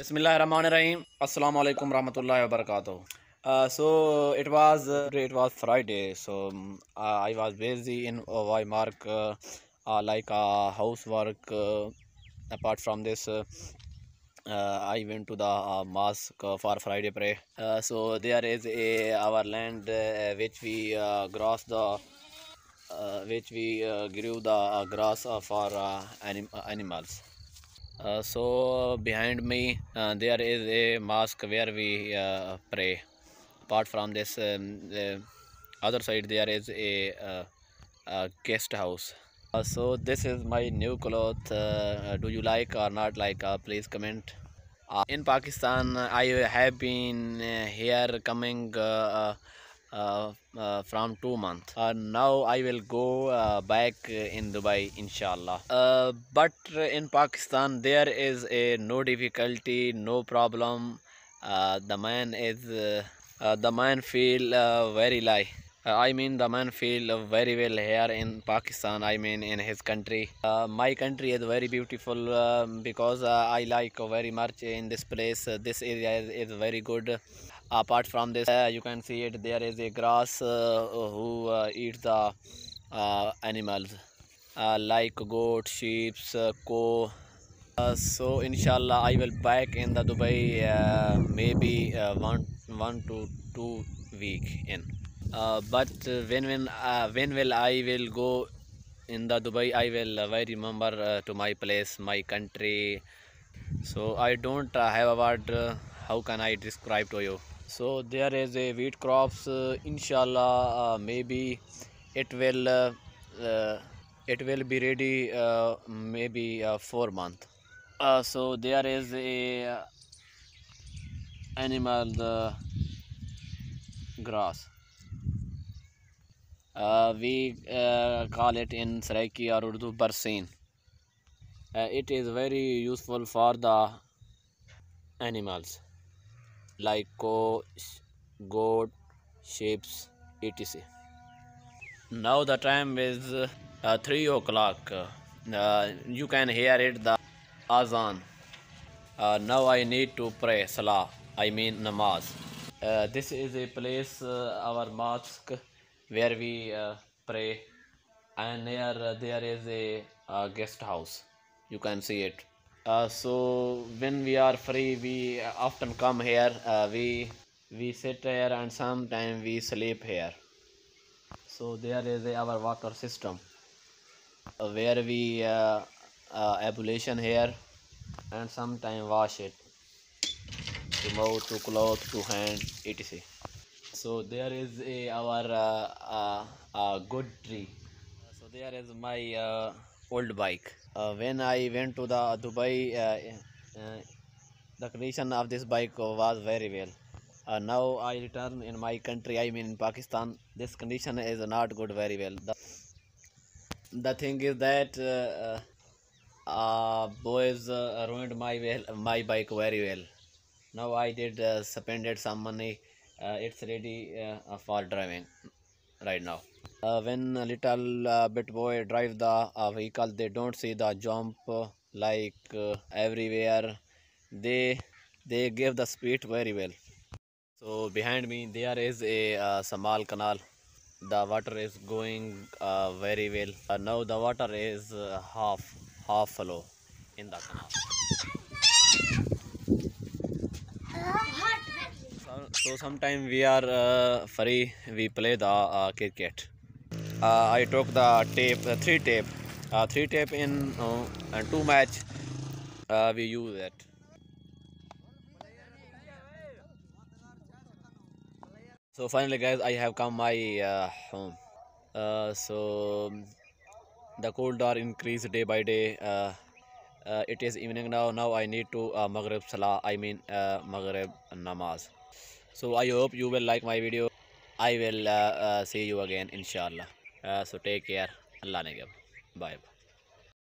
Bismillahirrahmanirrahim. Assalamu alaikum rahmatullahi wa barakatuh. So it was Friday. So I was busy in my work, like housework. Apart from this, I went to the mosque for Friday prayer. So there is our land which we grew the grass for animals. So behind me there is a mosque where we pray. Apart from this, the other side there is a guest house. So this is my new cloth. Do you like or not like? Please comment. In Pakistan, I have been here coming from 2 months. Now I will go back in Dubai, inshallah. But in Pakistan, there is a no difficulty, no problem. The man feel very lie. I mean, the man feel very well here in Pakistan. I mean, in his country. My country is very beautiful because I like very much in this place. This area is very good. Apart from this, you can see it. There is a grass who eats the animals like goat, sheep, cow. So inshallah, I will back in the Dubai maybe one to 2 week in. But when will I will go in the Dubai? I will I remember to my place, my country. So I don't have a word. How can I describe to you? So there is a wheat crops. Inshallah, maybe it will uh, uh, it will be ready maybe 4 months. So there is a animal the grass. We call it in Saraiki or Urdu barsin. It is very useful for the animals like cow, goat, sheep, etc. Now the time is 3 o'clock. You can hear it, the azan. Now I need to pray salah, I mean namaz. This is a place, our mosque, where we pray, and here there is a guest house. You can see it. So when we are free, we often come here. We sit here and sometimes we sleep here. So there is our water system where we ablution here and sometimes wash it to mouth, to cloth, to hand, etc. So there is our good tree. So there is my old bike. When I went to the Dubai, the condition of this bike was very well. Now I return in my country, I mean in Pakistan. This condition is not good very well. The thing is that boys ruined my bike very well. Now I did spended some money. It's ready for driving right now. When a little bit boy drive the vehicle, they don't see the jump like everywhere. They give the speed very well. So behind me there is a small canal. The water is going very well. Now the water is half flow in the canal. So sometime we are free. We play the cricket. I took the three tape in and two match. We use it. So finally, guys, I have come my home. So the cold are increased day by day. It is evening now. Now I need to Maghrib Salah. I mean Maghrib Namaz. So I hope you will like my video. I will see you again, inshallah. So take care. Allah ne gab. Bye.